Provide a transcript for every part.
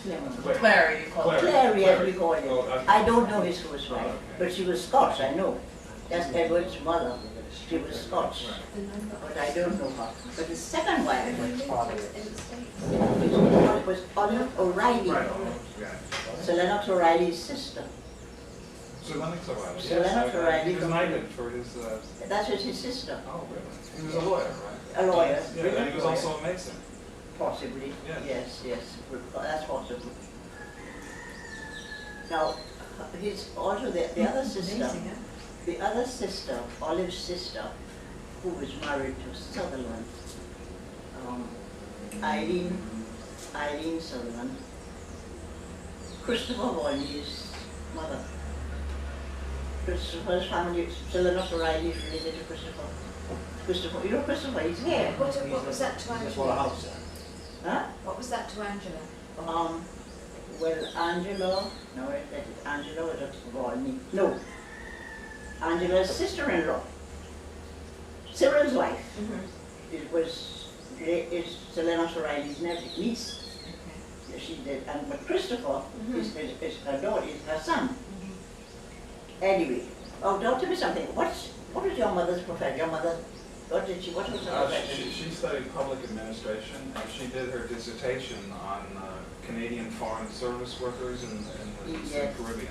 slim one. Clary, you call it. Clary, as we call it. Oh, I don't know his first wife, okay. but she was Scotch, I know. That's Edward's mother. She was Scotch, but I don't know her. But the second wife was Olive O'Reilly. Right, yeah. Sir Lennox O'Reilly's sister. So Lennox O'Reilly. Sir Lennox O'Reilly. He was knighted for his, That was his sister. oh, really? He was a lawyer, right? A lawyer. Yeah, and he was also a mason. Possibly. Yes. Yes, that's possible. Now, his also the other sister. Amazing, huh? The other sister, Olive's sister, who was married to Sutherland, Eileen Sutherland, Christopher Volney's mother. Christopher's family, Sir Lennox O'Reilly is related to Christopher. Christopher, you know Christopher, he's here. What was that to Angela? Huh? What was that to Angela? Well, Angela, no, Angela was a Volney. No. Angela's sister-in-law, Cyril's wife, is Sir Lennox O'Reilly's niece. Okay. She did, but Christopher is her daughter, is her son. Anyway, tell me something. What was your mother's profession? Your mother, what was her profession? She studied public administration, and she did her dissertation on Canadian foreign service workers in the Eastern Caribbean.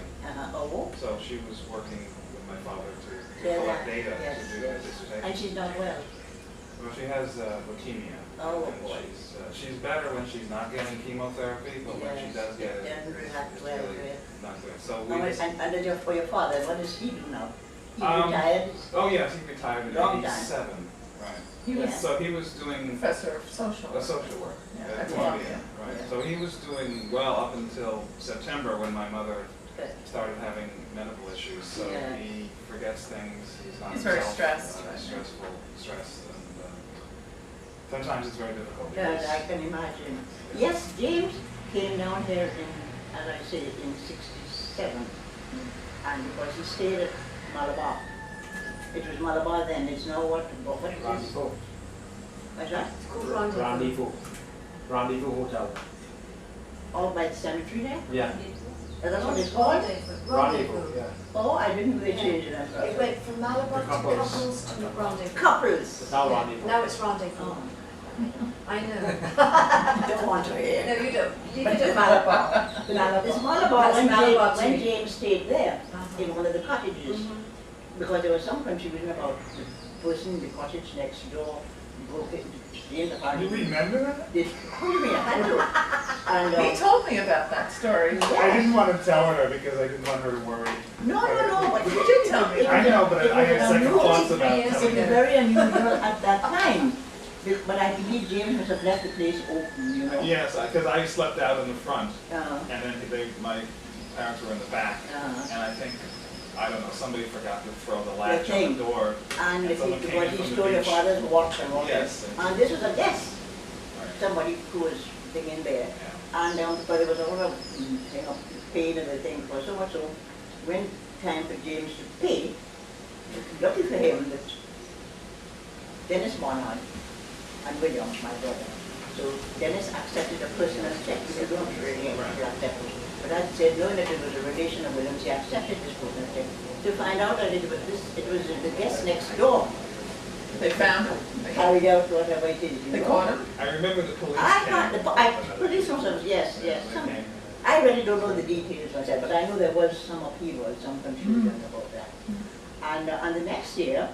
Oh. So she was working with my father to Yeah, collect data yes, to do the dissertation. And she's not well. Well, she has leukemia. Oh, and boy. she's better when she's not getting chemotherapy, but when she does get it, Then it's not well, really not good. So Oh, we and for your father, what does he do now? He Um, retired? oh yes, he retired in Long time. '87, right? He was So he was doing professor of social a social work Yeah, at that's Columbia, awesome. right? Yeah. So he was doing well up until September when my mother Good. started having medical issues. So Yeah. he forgets things. He's not He's very himself, stressed, right? stressed, and sometimes it's very difficult. Yes, because- I can imagine. Yes, James came down here in, as I say, in '67, and because he stayed at Malabar. It was Malabar then. It's now what it is? Rendezvous. What's that? It's called Rendezvous. Rendezvous. Rendezvous Hotel. All by the cemetery there. Yeah. That's what it's called. Rendezvous, yeah. Oh, I didn't know they changed it. It went from Malabar to Couples. Couples to Rendezvous. Couples. It's now Rendezvous. Now it's Rendezvous. Oh, I know. don't want to hear. No, you don't. You But don't. it's Malabar. It's Malabar That's Malabar when too. James stayed there Uh-huh. in one of the cottages. Mhm. Because there was some confusion about the person in the cottage next door broke it. James You apparently remember that? did. What do you mean? I had to. And He told me about that story. I didn't want to tell her because I didn't want her to worry. no, but You did tell me. I know, but I had second thoughts about 23 years It telling was her. very unusual at that time. But I believe James must have left the place open, you know. Yes, because I slept out in the front, Uh, and then my parents were in the back, uh, and I think, I don't know, somebody forgot to throw the latch on thing. the door. and if someone he, came what in he from the stole your beach. father's watch and all Yes. that. And this was a guest, Right. somebody who was sitting in there. Yeah. And because there was a lot of thing of pain and the thing for so much so when time for James to pay, lucky for him that Dennis Barnard and William, my brother. So Dennis accepted a personal check. You don't really accept it. But I said, knowing that it was a relation of William's, he accepted this personal check to find out that it was the guest next door They found him. carried out whatever it is. They caught him? I remember the police I came. thought the police officers, yes. They Some, came. I really don't know the details myself, but I know there was some upheaval, some confusion about that. And the next year,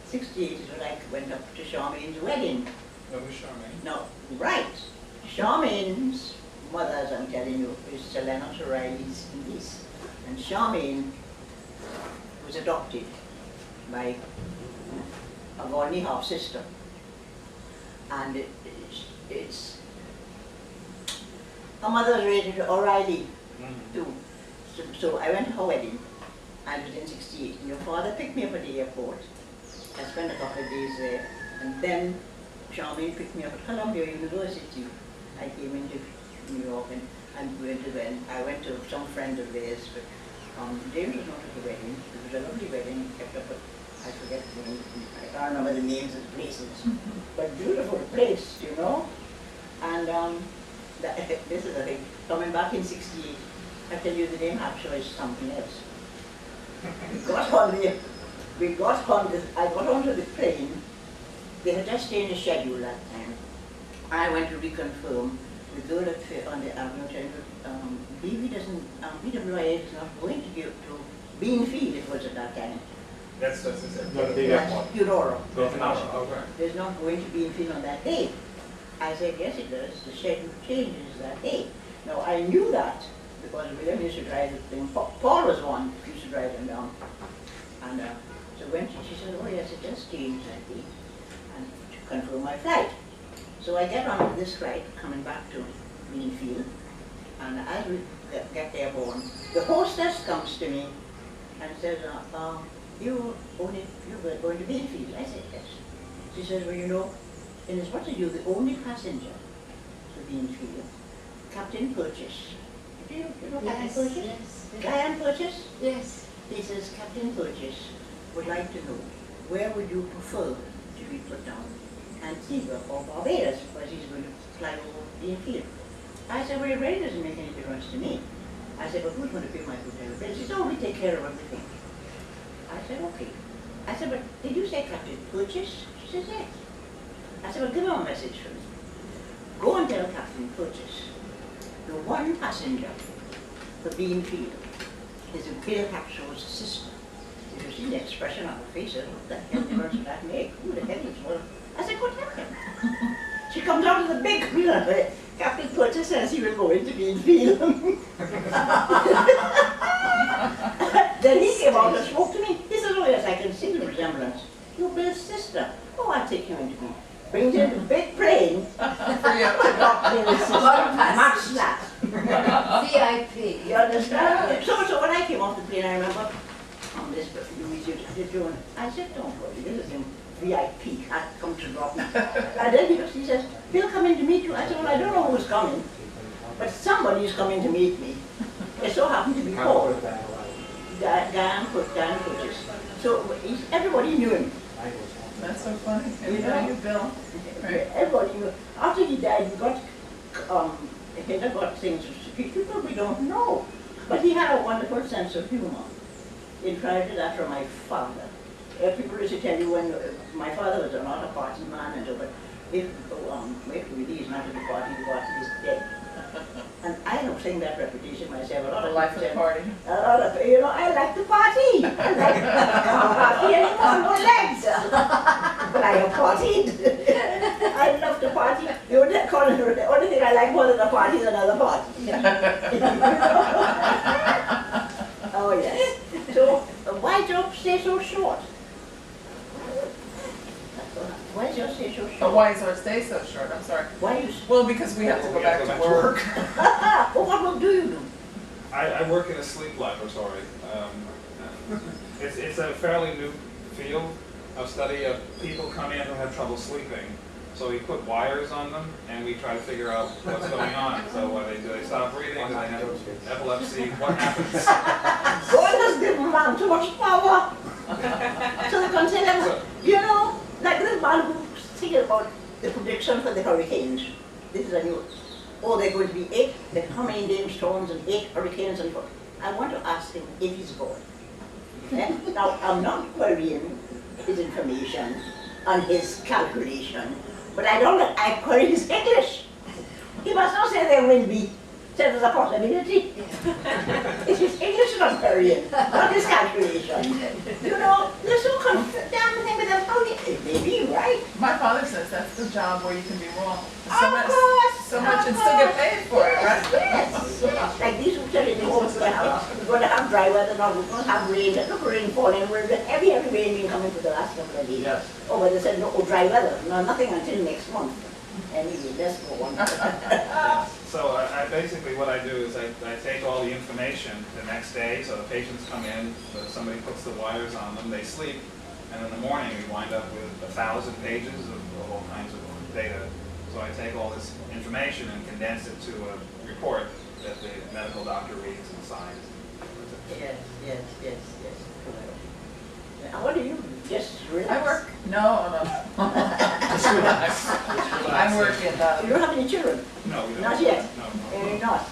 '68 is when I went up to Charmaine's wedding. That was Charmaine. Now, right, Charmaine's mother, as I'm telling you, is Sir Lennox O'Reilly's niece. And Charmaine was adopted by a Volney half-sister. And it's her mother was related to O'Reilly too. So I went to her wedding. I was in '68. And your father picked me up at the airport. I spent a couple of days there. And then Charmaine picked me up at Columbia University. I came into New York and I went to some friend of theirs. But James was not at the wedding. It was a lovely wedding. Kept up at, I forget the name. I can't remember the names of the places. But beautiful place, you know. And this is a thing. coming back in 68, I tell you the name Hackshaw is something else. I got onto the plane. They had just changed the schedule that time. I went to reconfirm with those on the avenue telling BWI is not going to give to Beanfield, it was at that time. That's it. Not a big airport. Eudora. Okay. There's not going to be in Finland that day. I said, yes it does, the schedule changes that day. Now I knew that because William used to drive the thing, Paul was one who used to drive them down. And so when she said, oh yes, it does change that day, and to confirm my flight. So I get on this flight coming back to Greenfield, and as we get airborne, the hostess comes to me and says, you're going to Greenfield? I said, yes. She says, well, you know, in as much as you're the only passenger to Greenfield, Captain Purchase. Do you know Captain Purchase? Yes. Diane Purchase? Yes. He says, Captain Purchase would like to know, where would you prefer to be put down? Antigua or Barbados, because he's going to fly over Greenfield. I said, well, it really doesn't make any difference to me. I said, but who's going to pay my hotel bills? She said, oh, we take care of everything. I said, okay. I said, but did you say Captain Purchase? She says, yes. I said, well, give him a message for me. Go and tell Captain Purchase, the one passenger for Beanfield is a Bill Hackshaw's sister. If you see the expression on her face, what the hell difference would that make? Who the hell is one? I said, go tell him. She comes out of the big, Captain Purchase says he will go into Beanfield. Then he came out and spoke to me. He said, oh yes, I can see the resemblance. You're Bill's sister. Oh, I'll take you into me. Brings you in the big plane to drop me in his sister. Match that. VIP. You understand? So when I came off the plane, I remember, this Aunty Joan, I said, don't worry, this is him. VIP had come to drop me. And then he says, he'll come in to meet you. I said, well, I don't know who's coming, but somebody is coming to meet me. It so happened to be Paul. Diane Purchase. So everybody knew him. That's so funny. You And know? you, Bill. Right. Everybody knew. After he died, he got things people we don't know. But he had a wonderful sense of humor. Inherited that from my father. People used to tell you when my father was not a party manager, but if he's not in the party is dead. And I don't think that reputation myself. A lot The of life of people the say, party. a lot of, I like the party. I like party anymore, no legs. But I have partied. I love to party. The only thing I like more than a party is another party. Oh yes. So why do you stay so short? Why does yours stay so But short? why is our stay so short? I'm sorry. Why you? Well, because we have to go back to work. Well, what work do you do? I work in a sleep laboratory. It's a fairly new field of study of people come in who have trouble sleeping. So we put wires on them and we try to figure out what's going on. So do they stop breathing? Do they have epilepsy? What happens? God has given man too much power. So they can tell them, you know, like this man who's thinking about the prediction for the hurricanes. This is a new, oh, they're going to be 8, how many named-storms and 8 hurricanes and what. I want to ask him if he's God. Now, I'm not querying his information and his calculation, but I query his English. He must not say there will be, say there's a possibility. It's his English not querying, not his calculation. You know, they're so confused, damn thing with them, it may be right. My father says that's the job where you can be wrong. Of course, So much of and still get course. paid for it, right? Yes. Like these who tell you, oh, we're going to have dry weather, no, we're going to have rain. Look, rain falling. We're heavy rain been coming for the last couple of days. Yes. Oh, but they said, no, dry weather. No, nothing until next month. Anyway, let's go on. So I basically what I do is I take all the information the next day. So the patients come in, so somebody puts the wires on them, they sleep, and in the morning we wind up with 1,000 pages of all kinds of data. So I take all this information and condense it to a report that the medical doctor reads and signs. Yes. Now, what do you do? Just relax? I work. No. Just relax. Just relax. I'm working. You don't have any children? No, we don't. Not yet. No. Not.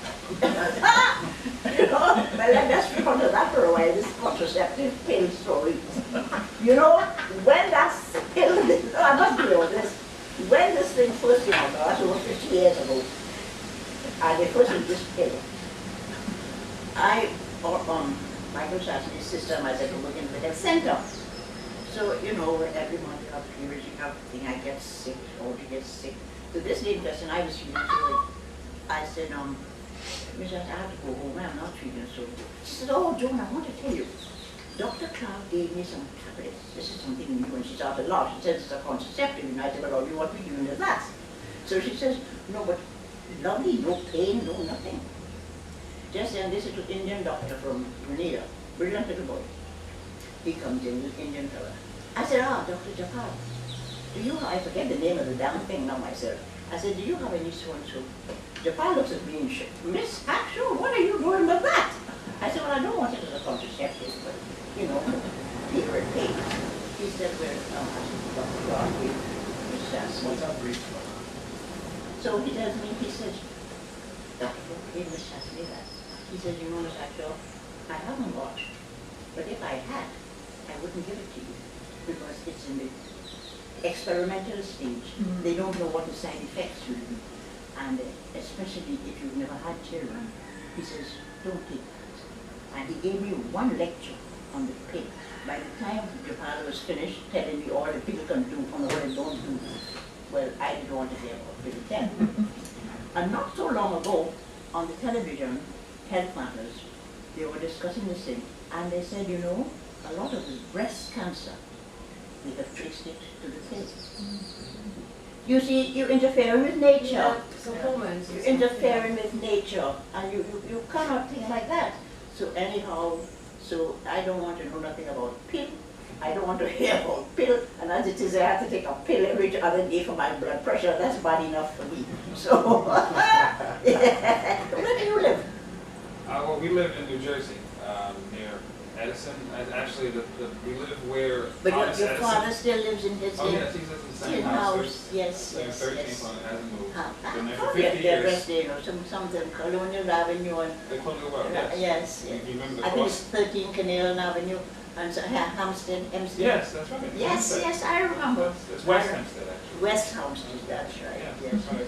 well, let's refer to that for a while, this contraceptive pill story. You know, when that pill, I must be on this, when this thing first came out, that's over 50 years ago, and they first used this pill, Michael Chastney's sister and myself were working in the health center. So, you know, every month you have periods, you have thing, I get sick, or you get sick. So this lady question, I was feeling so good. I said, Miss, I have to go home, I'm not feeling so good. She said, oh, Joan, I want to tell you. Dr. Clark gave me some tablets. This is something new, and she started a lot. She says it's a contraceptive, and I said, well, what are we doing with that? So she says, no, but lovely, no pain, no nothing. Just then, this is an Indian doctor from Manila, brilliant little boy. He comes in, this Indian fella. I said, Dr. Japal, do you, I forget the name of the damn thing now myself. I said, do you have any so-and-so? Japal looks at me and said, Miss Hackshaw, what are you doing with that? I said, well, I don't want it as a contraceptive, but, you know, people are paid. He said, well, Dr. Clark, Miss Hackshaw. What's that brief? So he tells me, he says, Dr. Gave Miss Hackshaw that. He says, you know, Miss Hackshaw, I haven't got, but if I had, I wouldn't give it to you, because it's in the experimental stage. They don't know what the side effects will be. And especially if you've never had children, he says, don't take that. And he gave me one lecture on the pill. By the time Japan was finished telling me all the people can do and all they don't do, well, I didn't want to hear about pill 10. And not so long ago, on the television, Health Matters, they were discussing this thing, and they said, you know, a lot of the breast cancer, they have traced it to the pill. You see, you're interfering with nature. Yeah, some hormones. You're interfering with nature, and you cannot think like that. So anyhow, so I don't want to know nothing about pill. I don't want to hear about pill, and as it is, I have to take a pill every other day for my blood pressure. That's bad enough for me. So, yeah. Where do you live? Well, we live in New Jersey, near Edison. Actually, we live where But Thomas your Edison. father still lives in his Oh yes, he lives in the same house. Yes, There's yes, 13th yes. one, it hasn't moved. Been there for Probably 50 at the years. address there, you know, something, Colonial Avenue and, The Colonial Road, yes. yes. You remember the I think it's cross? 13 Canal Avenue and so, Hampstead, Hempstead. Yes, that's right. Yes, Hempstead. yes, I remember. It's West Hempstead, actually. West Hampstead, that's right, Yeah, yes. that's right.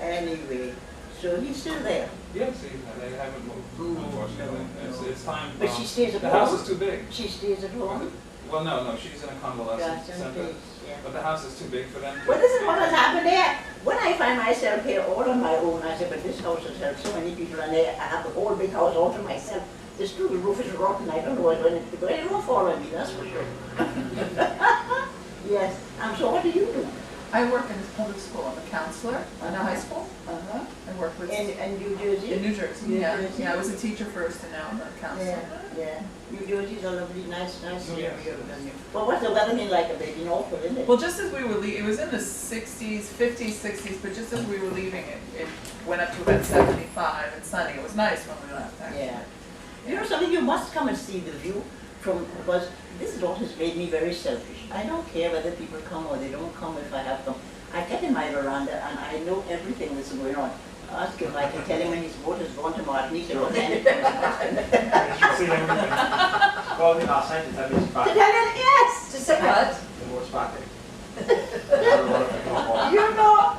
Anyway, so he's still there. Yes, they haven't moved, unfortunately. No. It's time. But she stays at The home? house is too big. She stays at home? Well, no, she's in a convalescent Yes, center. yeah. But the house is too big for them. Well, this is what has happened there. When I find myself here all on my own, I say, but this house has helped so many people, and I have the whole big house all to myself. This true, the roof is rotten. I don't know when it's going. It won't fall on me, that's for sure. Yes. So what do you do? I work in public school. I'm a counselor in a high school. Uh-huh. I work with In New Jersey? in New Jersey. New Yeah, Jersey. yeah. I was a teacher first, and now I'm a counselor. Yeah, yeah. New Jersey's a lovely, nice Oh, area. yes. Well, what's the weather been like? It's been awful, isn't it? Well, just as we were leaving, it was in the 60s, 50s, 60s, but just as we were leaving, it went up to about 75 and sunny. It was nice when we left, actually. Yeah. You know something, you must come and see the view from, because this is what has made me very selfish. I don't care whether people come or they don't come if I have them. I get in my veranda and I know everything that's going on. Ask him, I can tell him when his boat is going to Martinique. Sure. You should see everything. Well, in our site, it's To tell him, yes! To say what? the more sparkling. You know,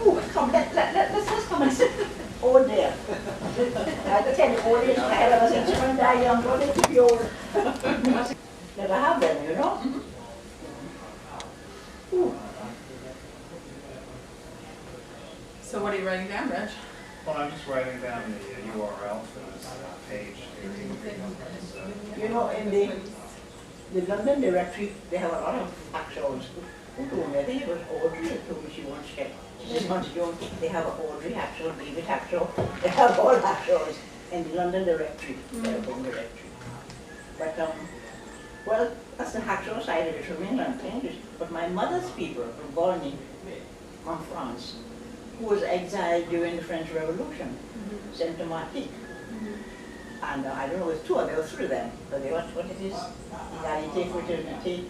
ooh, come, let's just come and sit all there. I tell you, all this time I was in children die young, don't they keep you old? Never have them, you know? Ooh. So what are you writing down, Reg? Well, I'm just writing down the URL for this page. You know, in the London directory, they have a lot of Hackshaws. Who told me? I think it was Audrey that told me she once said. She says, Aunty Joan, they have Audrey Hackshaw, David Hackshaw. They have all Hackshaws in the London directory, their home directory. But, well, that's the Hackshaw side of it from England, English. But my mother's people from Bologna, from France, who was exiled during the French Revolution, sent to Martinique. And I don't know, it was two or there were three of them, but they what it is, Egalité, Fraternité,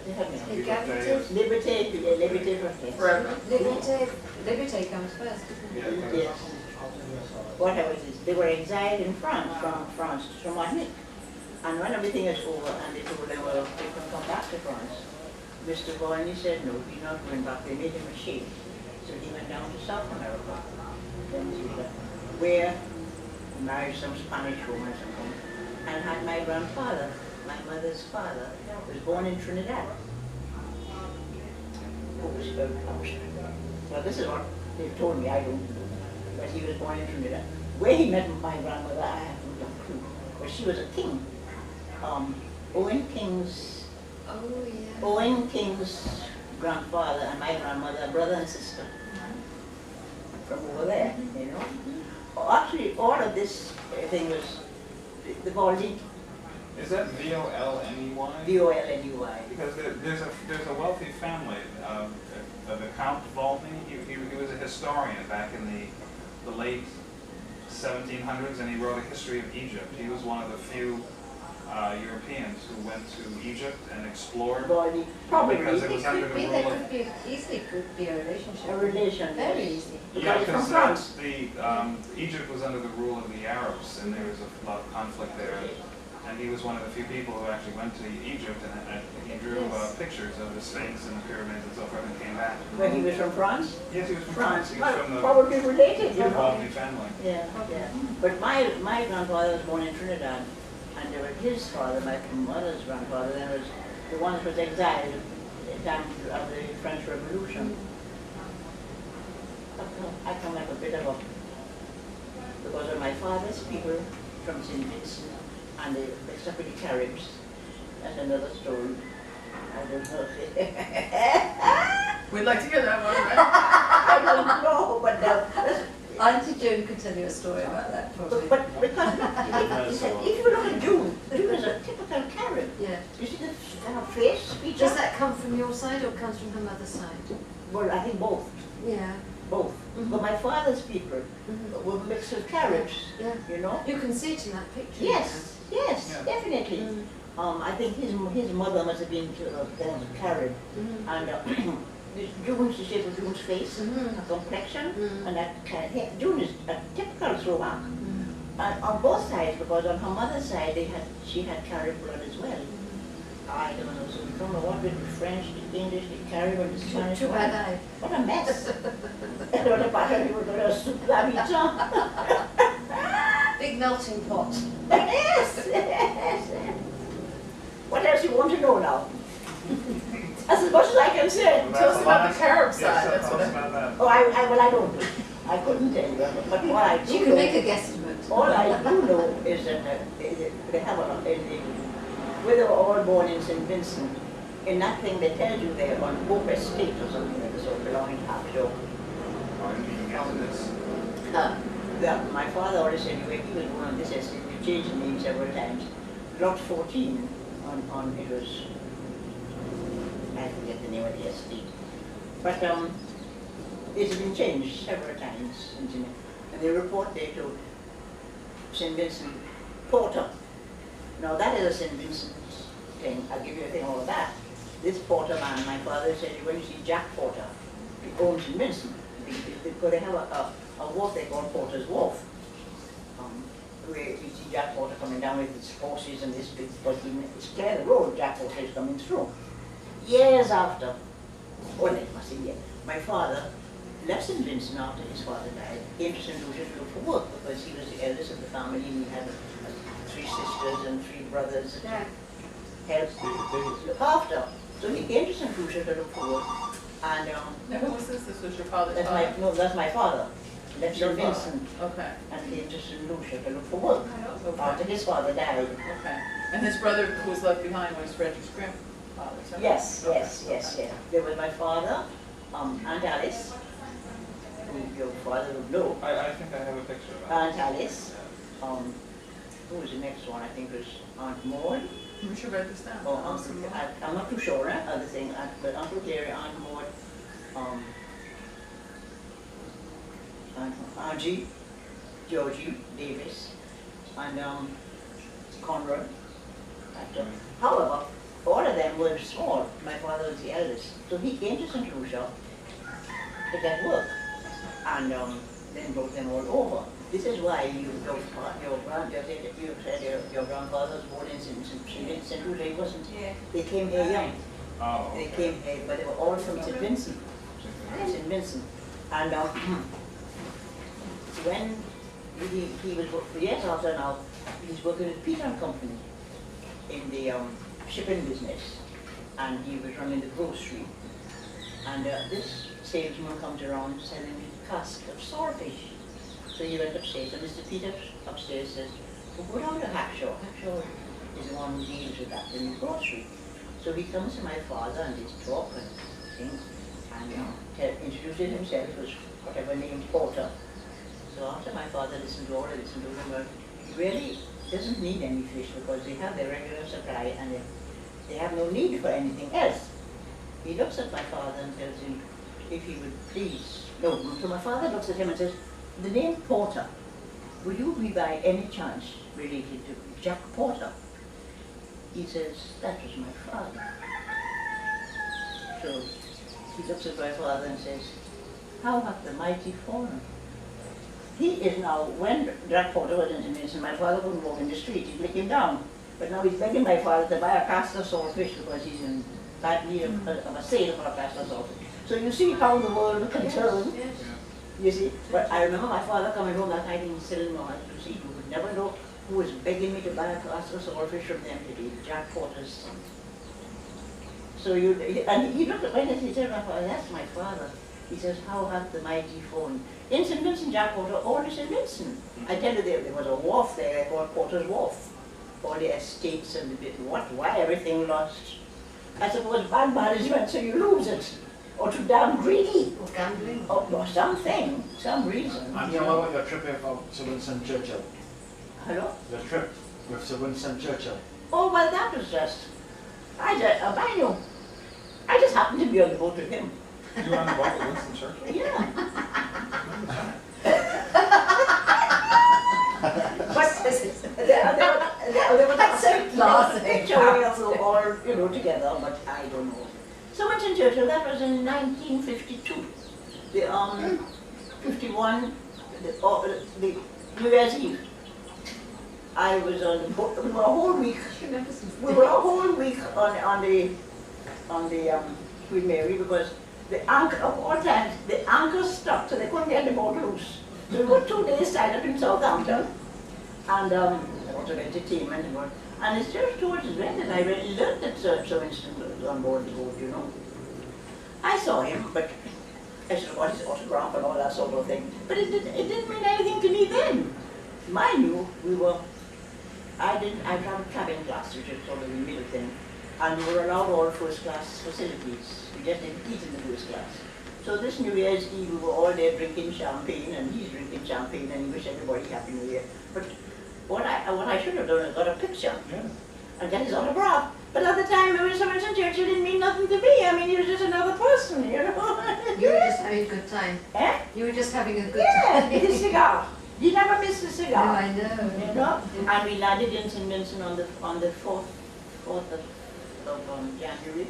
they have me. Egalité. Liberté, Forever. Liberté comes first. Yeah, Yes. whatever it is, they were exiled in France, from France to Martinique. And when everything is over and they told them, well, they can come back to France, Mr. Boyne said, no, he's not going back. They made him a shade. So he went down to South America, Venezuela, where he married some Spanish woman or something, and had my grandfather, my mother's father, was born in Trinidad. Well, this is what they've told me, I don't know. But he was born in Trinidad. Where he met my grandmother, I have no clue. But she was a king. Owen King's Owen King's grandfather and my grandmother, brother and sister, from over there, you know. Actually, all of this thing was the Volney. Is that V-O-L-N-E-Y? V-O-L-N-E-Y. Because there's a wealthy family, the Count Volney. He was a historian back in the late 1700s, and he wrote a history of Egypt. He was one of the few Europeans who went to Egypt and explored. Volney, probably. Because it was under the There rule of... could be, easily could be a relationship. A relation. Very yes. easy. Yeah, Because from because France. Egypt was under the rule of the Arabs, and there was a lot of conflict there. And he was one of the few people who actually went to Egypt, and he drew Yes. pictures of the Sphinx and the pyramids and so forth, and came back. When he was from France? Yes, he was from France. France. He was Well, from the probably related, you know. Volney family. Yeah, yeah. But my grandfather was born in Trinidad, and there was his father, my mother's grandfather, then was the one that was exiled at the time of the French Revolution. I come like a bit of a, because of my father's people from Saint Vincent and the mixed up with the Caribs. That's another story. I don't know. We'd like to hear that one, right? I don't know, but that's, Aunty Joan could tell you a story about that probably. but because if you look at June is a typical Carib. Yeah. You see the face, feature? Does that come from your side or comes from her mother's side? Well, I think both. Yeah. Both. Mhm. But my father's people Mhm. were mixed with Caribs, Yeah. you know? You can see it in that picture. Yes, yes, Yeah. definitely. Mm. I think his mother must have been Carib. Mhm. And June's the shape of June's face, Mhm. her complexion, Mhm. and that kind of hair. June is a typical throwback. Mhm. And on both sides, because on her mother's side, she had Carib blood as well. I don't know, so we don't know what with the French, the English, the Carib, and the Spanish. Too bad I. What a mess. I don't know about you were going to soup Big melting pot. Yes, yes. What else you want to know now? That's as much as I can say. Well, Tell us that's about last- the Carib yes, side, tell that's us what I- about that. Oh, I don't know. I couldn't tell you, but what I do You know, can make a guesstimate. all I do know is that they have where they were all born in St. Vincent, in that thing they tell you there on Hope Estate or something like this, or belonging to Hackshaw. Oh, you can get to this. My father always said, anyway, he was born on this estate, we changed the name several times. Lot 14 on it was, I forget the name of the estate. But it has been changed several times, and they report there to St. Vincent Porter. Now that is a St. Vincent thing, I'll give you a thing all of that. This Porter man, my father said, when you see Jack Porter, he owns St. Vincent, because they have a wharf they call Porter's Wharf. Where you see Jack Porter coming down with his horses and this big, but it's clear the road Jack Porter is coming through. Years after, it must be my father left St. Vincent after his father died, came to St. Lucia to look for work because he was the eldest of the family and he had 3 sisters and 3 brothers that he helped look after. So he came to St. Lucia to look for work, and Now, who was this? This was your father's father? that's my father. Left Your St. father. Vincent Okay, and came to St. Lucia to look for work after okay, his father died. okay. And his brother who was left behind was Frederick's grandfather, is that right? Yes, Okay, yes, yes, okay. yes. There was my father, Aunt Alice, who your father would know. I think I have a picture of that. Aunt Alice, who was the next one? I think it was Aunt Maud. We should write this down. Or I'm not too sure, other thing, but Uncle Clary, Aunt Maud, Auntie Georgie Davis, and Conrad. However, all of them were small. My father was the eldest. So he came to St. Lucia to get work. And then brought them all over. This is why you said your grandfather was born in St. Lucia. He wasn't. Yeah. They came here young. Oh, They okay. came here, but they were all from St. Vincent. St. Vincent. And when he was, years after now, he's working with Peter and Company in the shipping business, and he was running the grocery. And this salesman comes around selling a cask of saltfish. So he went upstairs, and Mr. Peter upstairs says, well, go down to Hackshaw. Hackshaw is the one who deals with that in the grocery. So he comes to my father and he's talking, and introduces himself as whatever name, Porter. So after my father listened to all of this and told him, well, he really doesn't need any fish because they have their regular supply and they have no need for anything else. He looks at my father and tells him if he would please. No, so my father looks at him and says, the name Porter, would you be by any chance related to Jack Porter? He says, that was my father. So he looks at my father and says, how have the mighty fallen? He is now, when Jack Porter was in Vincent, my father couldn't walk in the street, he'd lick him down. But now he's begging my father to buy a cask of saltfish because he's in bad need of a sale for a cask of saltfish. So you see how the world can turn. Yes. You see, but I remember my father coming home that night and saying, no, you see, you would never know who was begging me to buy a cask of saltfish from them today, Jack Porter's son. So and he looked at me and he said, my father, that's my father. He says, how hath the mighty fallen? In St. Vincent, Jack Porter, all in St. Vincent. I tell you, there was a wharf there called Porter's Wharf. All the estates and the bit, why everything lost? I suppose bad management, so you lose it. Or too damn greedy. Or gambling. Or something, some reason. And you know about your trip here from Sir Winston Churchill? Hello? Your trip with Sir Winston Churchill? Oh, well, that was just, I just happened to be on the boat with him. You were on the boat with Winston Churchill? Yeah. That's so classic. Picture whales all, together, but I don't know. So Winston Churchill, that was in 1952. The 51, the New Year's Eve. I was on the boat. We were a whole week. We were a whole week on the Queen Mary because the anchor of all times the anchor stuck, so they couldn't get the boat loose. So we were 2 days tied up in Southampton, and a lot of entertainment and it's just towards the end that I really learned that Sir Winston was on board the boat. I saw him, but I should have got his autograph and all that sort of thing. But it didn't mean anything to me then. Mind you, I traveled cabin class, which is sort of the middle thing, and we were allowed all first class facilities. We just didn't eat in the first class. So this New Year's Eve, we were all there drinking champagne, and he's drinking champagne, and he wished everybody Happy New Year. But what I should have done is got a picture and get his autograph. But at the time, Sir Winston Churchill didn't mean nothing to me. I mean, he was just another person, You were just having a good time. Eh? You were just having a good Yeah, time. his cigar. You never miss a No, cigar. I know. And we landed in St. Vincent on the 4th of January,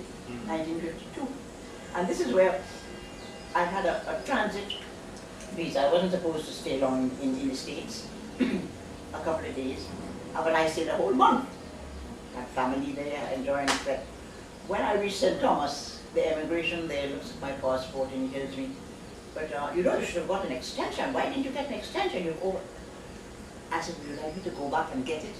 1952. And this is where I had a transit visa. I wasn't supposed to stay long in the States, a couple of days, but I stayed a whole month. Had family there, enjoying it. But when I reached St. Thomas, the immigration there looks at my passport and he tells me, but you should have got an extension. Why didn't you get an extension? I said, would you like me to go back and get it?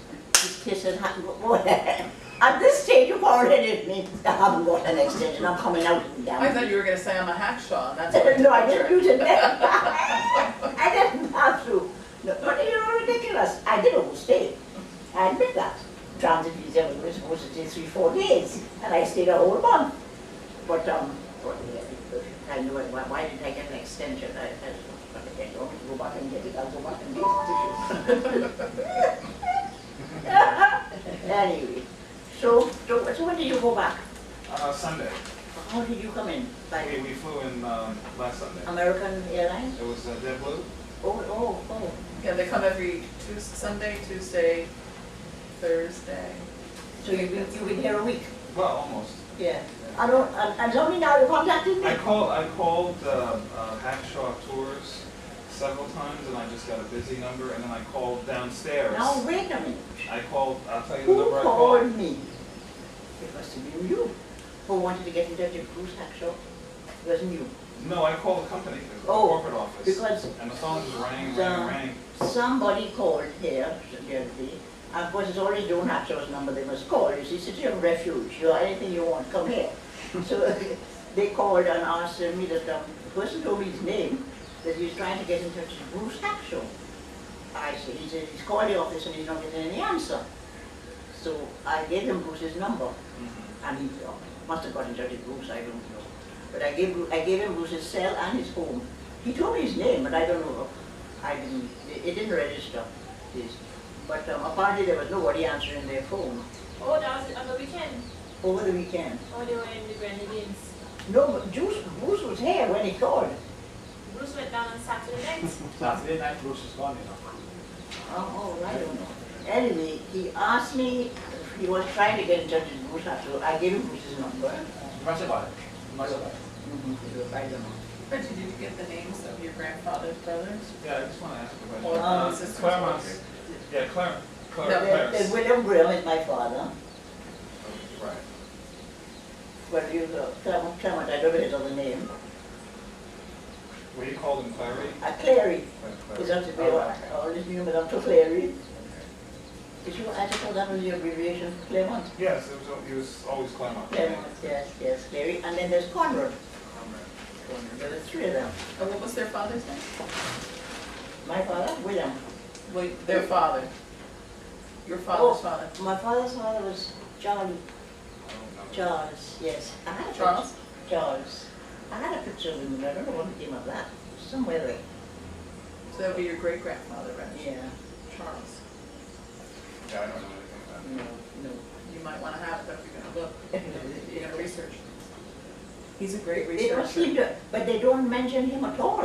He said, go ahead. At this stage, you've already hit me. I haven't got an extension. I'm coming out. I thought you were going to say I'm a hackshaw, and that's what No, I didn't use it then. I didn't have to. No, but ridiculous. I did overstay. I admit that. Transit visa was supposed to take 3-4 days, and I stayed a whole month. But I knew it. Why did I get an extension? I don't want to go back and get it. I'll go back and get it. Anyway, so when did you go back? Sunday. How did you come in? We flew in last Sunday. American Airlines? It was JetBlue. Oh. Yeah, they come every Sunday, Tuesday, Thursday. So you've been here a week? Well, almost. Yeah. And only now you contacted me? I called Hackshaw Tours several times and I just got a busy number and then I called downstairs. Now, wait a minute. I'll tell you the Who number I called called. me? It must have been you. Who wanted to get in touch with Bruce Hackshaw? It wasn't you. No, I called the company, the Oh, corporate office. because And the phone just rang. somebody called here the other day. And of course, it's already Joan Hackshaw's number they must call. You see, City of Refuge, you know, anything you want, come here. So they called and asked me that the person told me his name, that he was trying to get in touch with Bruce Hackshaw. I said, he said, he's called the office and he's not getting any answer. So I gave him Bruce's number, and he must have got in touch with Bruce, I don't know. But I gave him Bruce's cell and his home. He told me his name, but I don't know. It didn't register this. But apparently there was nobody answering their phone Oh, that was on the weekend. over the weekend. Oh, they were in the Grenadines. No, but Bruce was here when he called. Bruce went down on Saturday night. Saturday night, Bruce is gone, you know. Oh, I don't know. Anyway, he asked me if he was trying to get in touch with Bruce, so I gave him Bruce's number. Much about it. Much about it. I don't know. Reggie, did you get the names of your grandfather's brothers? Yeah, I just want to ask a question. Or sisters? Claremont's, yeah, Claire, No, There's William Graham is my father. Right. Well, you know, Clement, I don't know his other name. What do you call them, Clary? Clary. Clary. Is that to be all this name, Madame Clary? Did you, I thought that was the abbreviation, Clement? Yes, he was always Claremont. Clement, yes, Clary. And then there's Conrad. There were three of them. And what was their father's name? My father, William. Well, their father. Your father's Oh, father. My father's father was Charlie. Charles, yes. I had a Charles? picture. Charles. I had a picture of him, and I don't know what became of that. Somewhere there. So that would be your great grandfather, right? Yeah. Charles. Yeah, I don't know anything about No. You might want to have it, but if you're going to look, you're going to research. He's a great They don't seem researcher. to, but they don't mention him at all.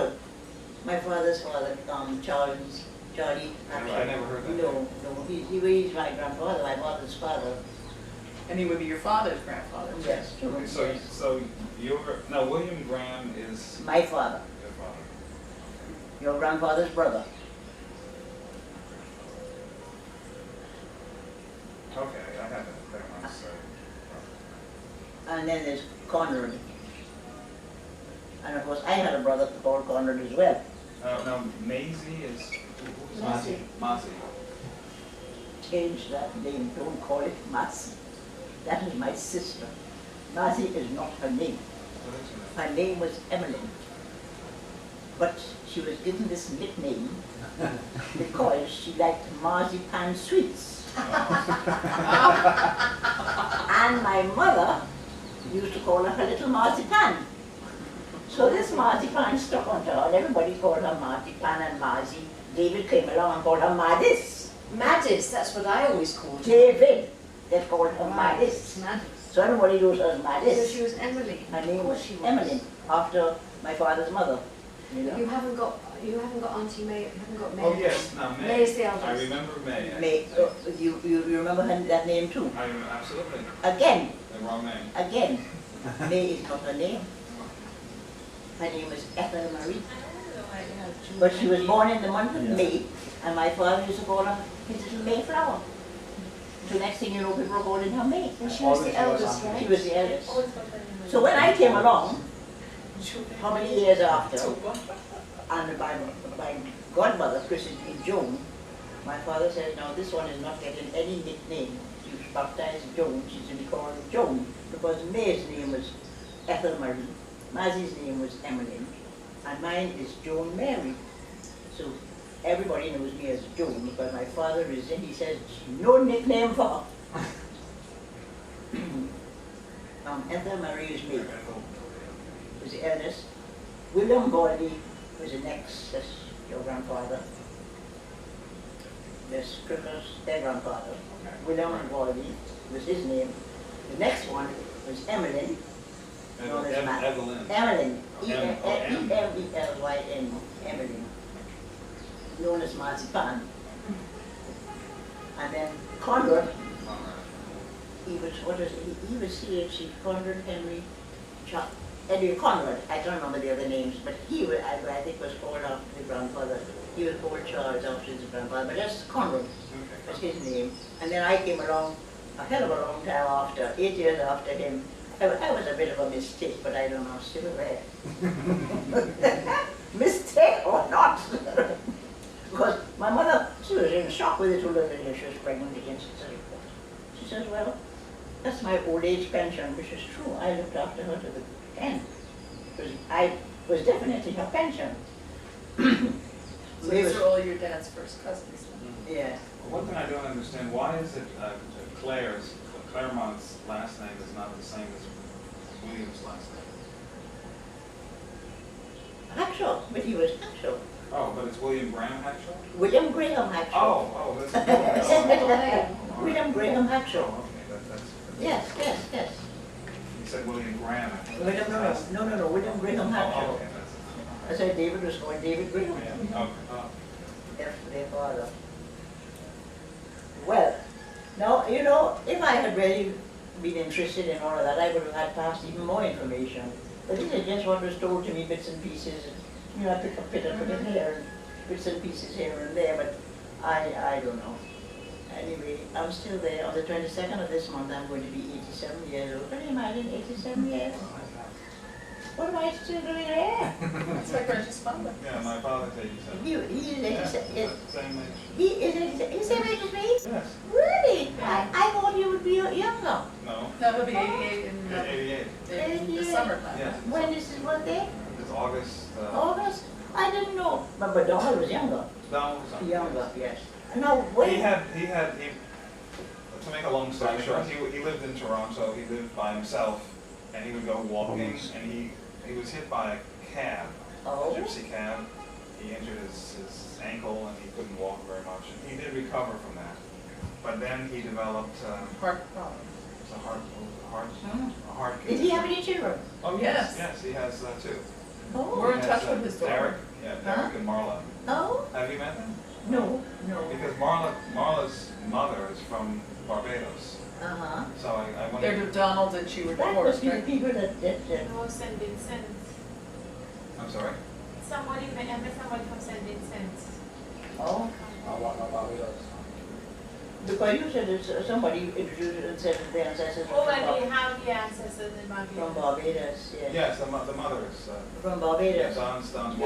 My father's father, Charlie. I never heard that. No, he's my grandfather, my mother's father. And he would be your father's grandfather. too. Yes, true. Okay, so William Graham is My father, your father. your grandfather's brother. Okay, I have it. Claremont, so. And then there's Conrad. And of course, I had a brother called Conrad as well. No, Maisie is, who's Massey. Massey. Change that name, don't call it Massey. That is my sister. Massey is not her name. What is her name? Her name was Emmeline. But she was given this nickname because she liked marzipan sweets. And my mother used to call her little marzipan. So this marzipan stuck on her, and everybody called her marzipan and Marzi. David came along and called her Madis. Maddis, that's what I always called her. David, they called her Right, Madis. Maddis. So everybody knows her as So Madis. she was Emily. Her name Of was course she Emmeline, after my father's mother. You know? You haven't got Auntie May, you haven't got May. Oh, yes, now May. May is the I eldest. remember May. May, you remember that name too? I remember, absolutely. Again, The wrong name. again, May is not her name. Her name is Ethel Marie. But she was born in the month of May, and my father used to call her his little Mayflower. So next thing you know, people were calling her May. And she was the eldest, She right? was the eldest. So when I came along, how many years after, and my godmother, Aunty Joan, my father said, now this one is not getting any nickname. She was baptized Joan, she's to be called Joan, because May's name was Ethel Marie, Mazzie's name was Emmeline, and mine is Joan Mary. So everybody knows me as Joan, because my father is in, he says, no nickname for her. Ethel Marie is me, was the eldest. William Baldy was the next, that's your grandfather. The Strickers, their grandfather. William Baldy was his name. The next one was Emmeline, known as Evelyn. Emmeline, M- oh, M. E-M-E-L-Y-N, Emmeline, known as Marzipan. And then Conrad, he was, what is it? He was C.H. Conrad Henry Eddie Conrad, I don't remember the other names, but he was, I think was called after the grandfather. He was called Charles after his grandfather, but just Conrad was Okay. his name. And then I came along a hell of a long time after, 8 years after him. I was a bit of a mistake, but I don't know, still there. Mistake or not? Because my mother, she was in shock with it all over here. She was pregnant again. She says, well, that's my old age pension, which is true. I looked after her to the end. Because I was definitely her pension. So these are all your dad's first cousins then? Yeah. One thing I don't understand, why is it Claremont's last name is not the same as William's last name? Hackshaw, but he was Hackshaw. Oh, but it's William Graham Hackshaw? William Graham Hackshaw. Oh, that's William Graham Hackshaw. Oh, okay, that's. Yes, yes, yes. You said William Graham. William, no, William Graham Oh, Hackshaw. okay, I said David was called David Graham. yeah, okay. Oh. Their father. Well, now, you know, if I had really been interested in all of that, I would have had perhaps even more information. But this is just what was told to me, bits and pieces. And, you know, I pick up bit and put it here, and bits and pieces here and there, but I don't know. Anyway, I'm still there. On the 22nd of this month, I'm going to be 87 years old. Can you imagine, 87 years? What am I still doing there? That's my precious father. Yeah, my father's 87. He is 87. Yeah, same age. He is 87. Is he same age as me? Yes. Really? I thought you would be younger. No. No, he'll be 88 in 88. the summertime. Yeah. When is his birthday? It's August. August? I didn't know. But Donald was younger. No. Younger, yes. Now, when? To make a long story short, he lived in Toronto, he lived by himself, and he would go walking, and he was hit by a cab, a Oh. gypsy cab. He injured his ankle, and he couldn't walk very much, and he did recover from that. But then he developed Heart problem. a heart Hmm. condition. Did he have any children? Oh, Yes. yes, he has two. Oh. We're in He touch has, with his daughter. Derek, yeah, Derek Huh? and Marla. Oh? Have you met them? No, no. Because Marla's mother is from Barbados, Uh-huh. so I wonder. They're Donald and she were That divorced, must be the right? people that No, Saint Vincent. I'm sorry? Somebody, I met somebody from Saint Vincent. oh. Barbados. Because you said it's somebody introduced it and said that their ancestors Oh, were and they from have the ancestors in Barbados. Barbados, yes. Yes, the mother is, From Barbados. yes, Don's wife.